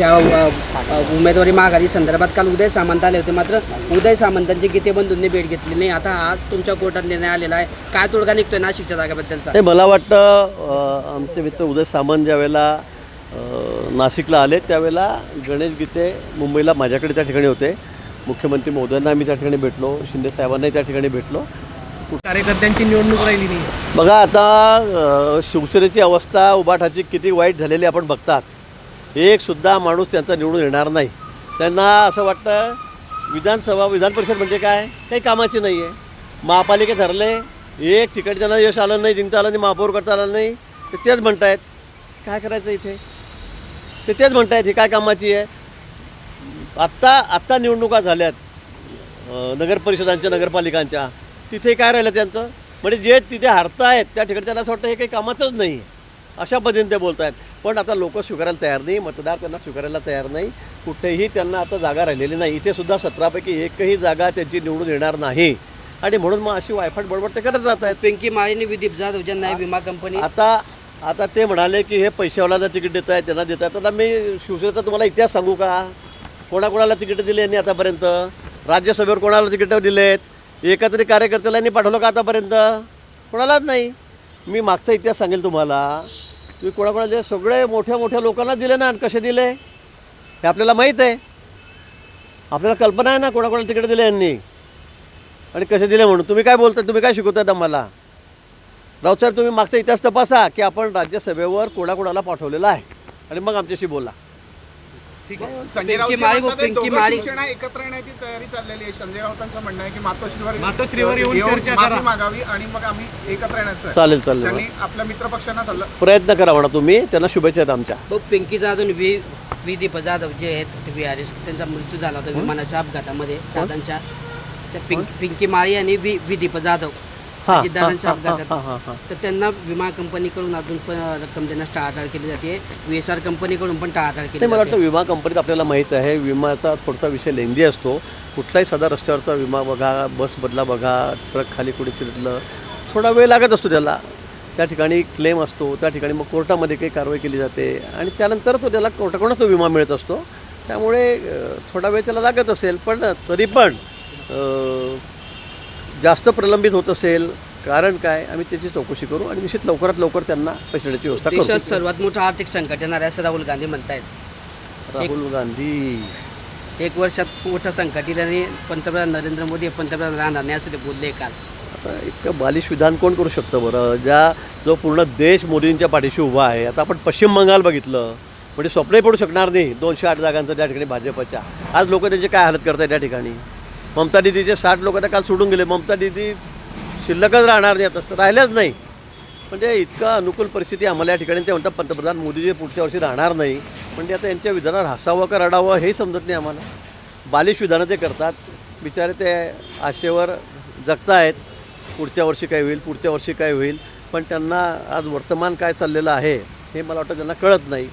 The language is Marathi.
त्या उमेदवारी माघारी संदर्भात काल उदय सामंत आले होते, मात्र उदय सामंतांची गीते बंधूंनी भेट घेतली नाही. आता आज तुमच्या कोर्टात निर्णय आलेला आहे, काय तोडगा निघतोय नाशिकच्या जागेबद्दलचा? नाही, मला वाटतं आमचे मित्र उदय सामंत ज्यावेळेला नाशिकला आले त्यावेळेला गणेश गीते मुंबईला माझ्याकडे त्या ठिकाणी होते. मुख्यमंत्री महोदयांना मी त्या ठिकाणी भेटलो, शिंदे साहेबांनाही त्या ठिकाणी भेटलो. कार्यकर्त्यांची निवडणूक राहिली नाही. बघा आता शिवसेनेची अवस्था उभाटाची किती वाईट झालेली आपण बघतात. एक सुद्धा माणूस त्यांचा निवडून येणार नाही. त्यांना असं वाटतं विधान परिषद म्हणजे काय, काही कामाची नाही आहे. महापालिकेत ठरले, एक ठिकाणी त्यांना यश आलं नाही, जिंकता आलं नाही, महापौर करता आलं नाही, ते तेच म्हणतायत काय करायचं इथे, ते तेच म्हणतायत ही काय कामाची आहे. आत्ता निवडणुका झाल्यात नगरपरिषदांच्या नगरपालिकांच्या, तिथे काय राहिलं त्यांचं, म्हणजे जे तिथे हारतायत त्या ठिकाणी त्यांना असं वाटतं हे काही कामाचंच नाही, अशा पद्धतीने ते बोलत आहेत. पण आता लोक स्वीकारायला तयार नाही, मतदार त्यांना स्वीकारायला तयार नाही. कुठेही त्यांना आता जागा राहिलेली नाही. इथे सुद्धा 17पैकी एकही जागा त्यांची निवडून येणार नाही. आणि म्हणून मग अशी वायफाट बडबड ते करत राहत आहेत. पिंकी माळीने विदीप जाधव ज्यांना आहे विमा कंपनी, आता ते म्हणाले की हे पैशावाला तिकीट देत आहेत, त्यांना देत आहेत. आता मी शिवसेनेचा तुम्हाला इतिहास सांगू का, कोणाकोणाला तिकीट दिली यांनी आतापर्यंत, राज्यसभेवर कोणाला तिकीट दिलेत, एकत्रित कार्यकर्त्याला यांनी पाठवलं का आतापर्यंत, कोणालाच नाही. मी मागचा इतिहास सांगेल तुम्हाला, तुम्ही कोणाकोणाला दिले, सगळे मोठ्या लोकांना दिले ना. कसे दिले हे आपल्याला माहीत आहे, आपल्याला कल्पना आहे ना कोणाकोणाला तिकीट दिले यांनी आणि कसे दिले म्हणून. तुम्ही काय बोलता, तुम्ही काय शिकवतायत आम्हाला? राऊतसाहेब तुम्ही मागचा इतिहास तपासा की आपण राज्यसभेवर कोणाकोणाला पाठवलेला आहे आणि मग आमच्याशी बोला. पिंकी माळी एकत्र येण्याची तयारी चाललेली आहे. संजय राऊतांचं म्हणणं आहे की मातोश्रीवर येऊन चर्चा करा, माफी मागावी आणि मग आम्ही एकत्र येण्याचं चालेल त्यांनी आपल्या मित्रपक्षांना प्रयत्न करा म्हणा तुम्ही, त्यांना शुभेच्छा आहेत आमच्या. पिंकी जाधव विदीप जाधव जे आहेत VRS, त्यांचा मृत्यू झाला होता विमानाच्या अपघातामध्ये दादांच्या. त्या पिंकी माळी आणि विदीप जाधव दादांच्या अपघातात, तर त्यांना विमा कंपनीकडून अजून पण रक्कम देण्यास टाळाटाळ केली जाते. VSR कंपनीकडून पण टाळाटाळ केली मला वाटतं जाते. विमा कंपनीत आपल्याला माहीत आहे विमाचा थोडासा विषय लेंदी असतो. कुठलाही साधा रस्त्यावरचा विमा बघा, बस बदला बघा, ट्रक खाली कुठे चिरडलं, थोडा वेळ लागत असतो त्याला. त्या ठिकाणी क्लेम असतो, त्या ठिकाणी मग कोर्टामध्ये काही कारवाई केली जाते आणि त्यानंतर तो त्याला कोर्टाकडूनच तो विमा मिळत असतो. त्यामुळे थोडा वेळ त्याला लागत असेल, पण तरी पण जास्त प्रलंबित होत असेल कारण काय, आम्ही त्याची चौकशी करू आणि निश्चित लवकरात लवकर त्यांना पैसे देण्याची व्यवस्था करू. देशात सर्वात मोठं आर्थिक संकट येणार आहे असं राहुल गांधी म्हणतायत. राहुल गांधी 1 वर्षात मोठं संकट येईल आणि पंतप्रधान नरेंद्र मोदी पंतप्रधान राहणार नाही असं ते बोलले काल. आता इतकं बालिश विधान कोण करू शकतं बरं, जो पूर्ण देश मोदींच्या पाठीशी उभा आहे. आता आपण पश्चिम बंगाल बघितलं, म्हणजे स्वप्नही पडू शकणार नाही 208 जागांचं त्या ठिकाणी भाजपच्या. आज लोक त्याची काय हालत करत आहेत त्या ठिकाणी. ममता दीदीचे 60 लोक आता काल सोडून गेले, ममता दीदी शिल्लकच राहणार नाही, आता राहिल्याच नाही. म्हणजे इतकं अनुकूल परिस्थिती आम्हाला या ठिकाणी. ते म्हणतात पंतप्रधान मोदीजी पुढच्या वर्षी राहणार नाही, म्हणजे आता यांच्या विधानावर हसावं का रडावं हेही समजत नाही आम्हाला. बालिश विधानं ते करतात, बिचारे ते आशेवर जगतायत पुढच्या वर्षी काय होईल, पुढच्या वर्षी काय होईल. पण त्यांना आज वर्तमान काय चाललेलं आहे हे मला वाटतं त्यांना कळत नाही.